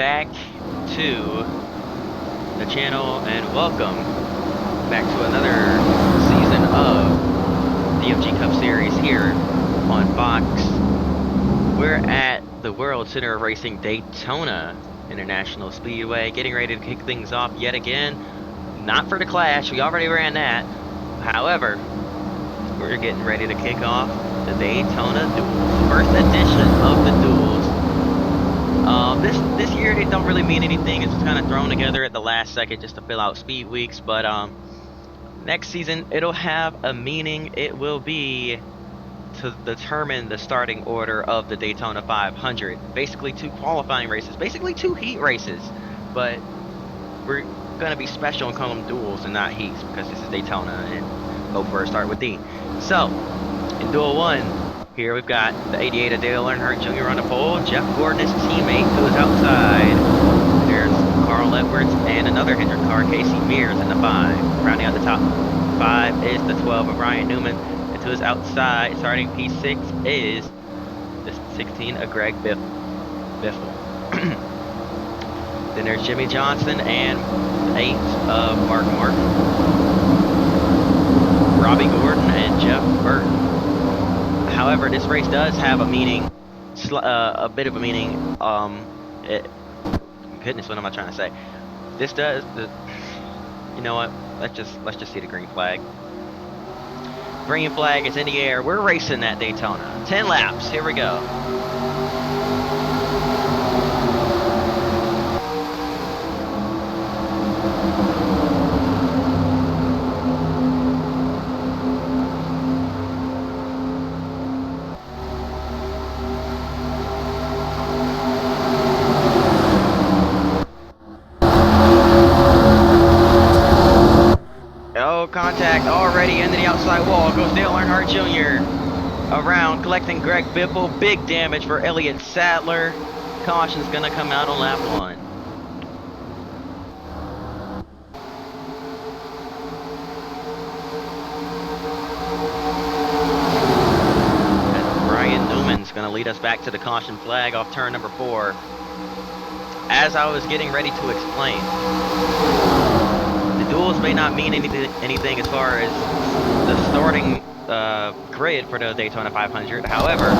back to the channel and welcome back to another season of the MG Cup Series here on Fox. We're at the World Center of Racing Daytona International Speedway, getting ready to kick things off yet again. Not for the Clash, we already ran that. However, we're getting ready to kick off the Daytona Duels, first edition of the Duels. This year they don't really mean anything. It's kind of thrown together at the last second just to fill out speed weeks. But next season it'll have a meaning. It will be to determine the starting order of the Daytona 500. Basically 2 qualifying races, basically 2 heat races. But we're gonna be special and call them duels and not heats because this is Daytona and go for a start with D. So in Duel 1. Here we've got the 88 of Dale Earnhardt Jr. on the pole. Jeff Gordon, his teammate, to his outside. There's Carl Edwards and another Hendrick car, Casey Mears, in the 5. Rounding out the top 5 is the 12 of Ryan Newman. And to his outside, starting P6, is the 16 of Greg Biffle. Then there's Jimmy Johnson and the 8 of Mark Martin. Robbie Gordon and Jeff Burton. However, this race does have a meaning, a bit of a meaning. Goodness, what am I trying to say? This does. You know what? Let's just see the green flag. Green flag is in the air. We're racing that Daytona. 10 laps. Here we go. Contact already into the outside wall. Goes Dale Earnhardt Jr. around, collecting Greg Biffle. Big damage for Elliott Sadler. Caution's gonna come out on lap 1. And Ryan Newman's gonna lead us back to the caution flag off turn number 4. As I was getting ready to explain, duels may not mean anything as far as the starting grid for the Daytona 500. However,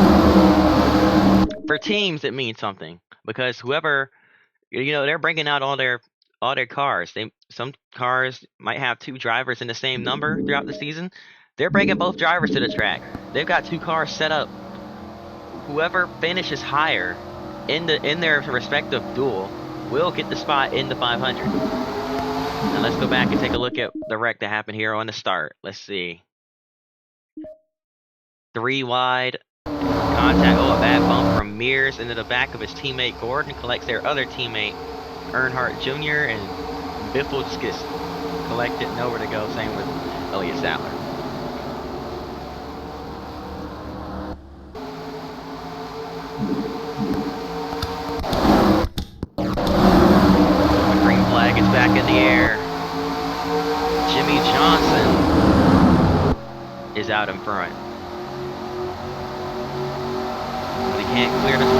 for teams it means something because whoever, they're bringing out all their cars. Some cars might have 2 drivers in the same number throughout the season. They're bringing both drivers to the track. They've got 2 cars set up. Whoever finishes higher in their respective duel will get the spot in the 500. Now let's go back and take a look at the wreck that happened here on the start. Let's see. 3 wide. Contact. Oh, a bad bump from Mears into the back of his teammate Gordon. Collects their other teammate Earnhardt Jr. And Biffle just gets collected. Nowhere to go. Same with Elliott Sadler. Flag is back in the air. Jimmy Johnson is out in front. But he can't clear the 12.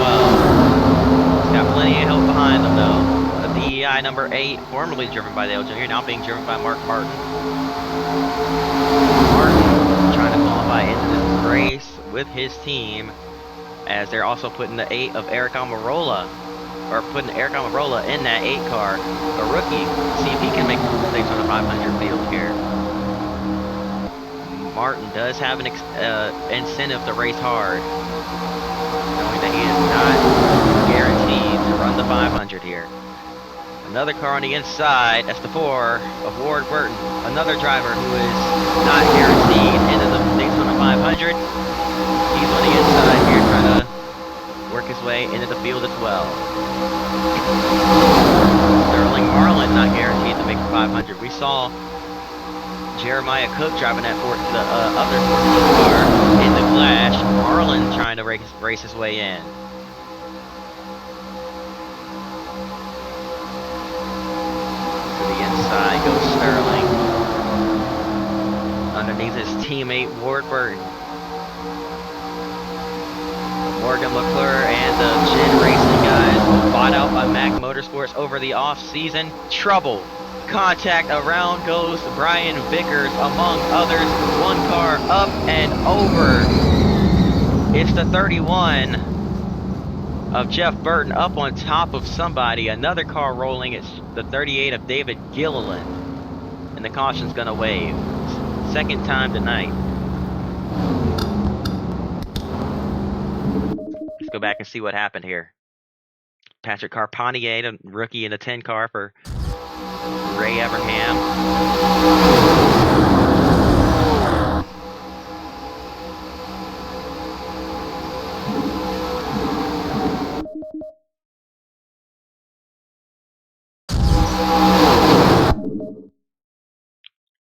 He's got plenty of help behind him though. The DEI number 8, formerly driven by Dale Jr., now being driven by Mark Martin. Martin trying to qualify into this race with his team as they're also putting the 8 of Eric Almirola. Or putting Eric Almirola in that 8 car, a rookie, see if he can make the Daytona 500 field here. Martin does have an incentive to race hard, knowing that he is not guaranteed to run the 500 here. Another car on the inside, that's the 4 of Ward Burton, another driver who is not guaranteed into the Daytona 500. He's on the inside here trying to work his way into the field as well. Sterling Marlin not guaranteed to make the 500. We saw Jeremiah Cook driving that the other 14 car in the Clash. Marlin trying to race his way in. To the inside goes Sterling. Underneath his teammate Ward Burton. Morgan McClure and the Gin Racing guys bought out by Mac Motorsports over the off-season. Trouble. Contact. Around goes Brian Vickers, among others. One car up and over. It's the 31 of Jeff Burton up on top of somebody. Another car rolling. It's the 38 of David Gilliland. And the caution's going to wave. Second time tonight. Let's go back and see what happened here. Patrick Carpentier, the rookie in the 10 car for Ray Evernham.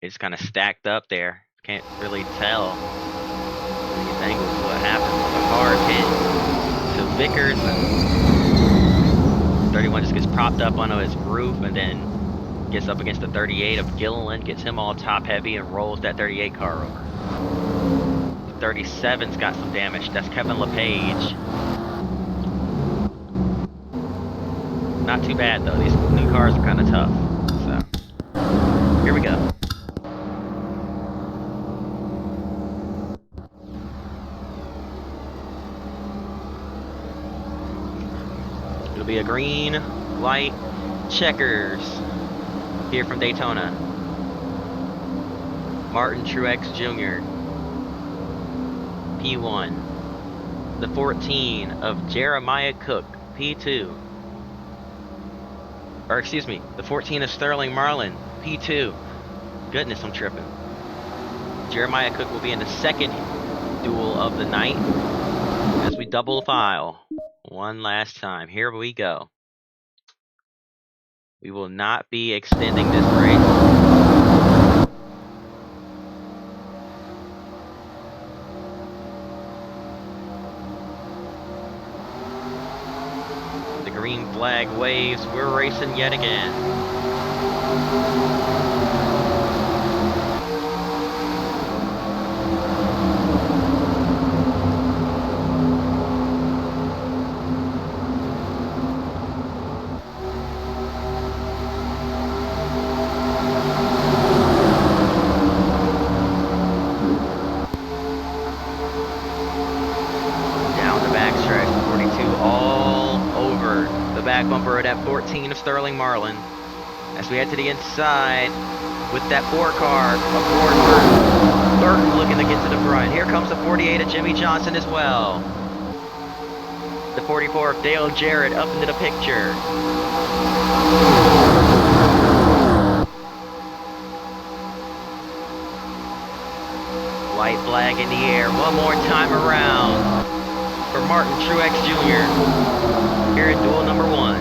It's kind of stacked up there. Can't really tell these angles what happened. The car hit to Vickers, and 31 just gets propped up onto his roof and then gets up against the 38 of Gilliland, gets him all top heavy and rolls that 38 car over. The 37's got some damage. That's Kevin LePage. Not too bad though. These new cars are kind of tough. So here we go. It'll be a green light checkers here from Daytona. Martin Truex Jr. P1. The 14 of Jeremiah Cook, P2. Or excuse me, the 14 of Sterling Marlin, P2. Goodness, I'm tripping. Jeremiah Cook will be in the second duel of the night as we double file one last time. Here we go. We will not be extending this race. The green flag waves. We're racing yet again. Back bumper at that 14 of Sterling Marlin. As we head to the inside with that 4 car of Ford Burton. Burton looking to get to the front. Here comes the 48 of Jimmy Johnson as well. The 44 of Dale Jarrett up into the picture. White flag in the air. One more time around for Martin Truex Jr. here in duel number 1.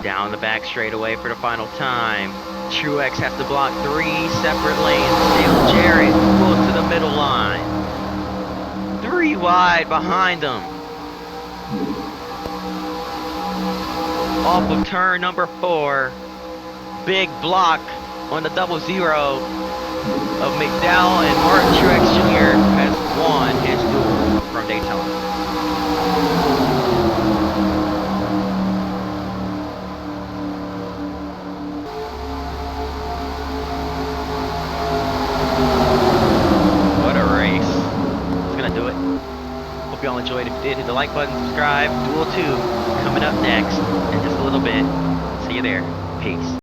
Down the back straightaway for the final time. Truex has to block 3 separate lanes. Dale Jarrett pulls to the middle line. 3 wide behind him. Off of turn number 4. Big block on the 00 of McDowell, and Martin Truex Jr. has won his duel from Daytona. What a race. It's gonna do it. Hope y'all enjoyed. If you did, hit the like button, subscribe. Duel 2 coming up next in just a little bit. See you there. Peace.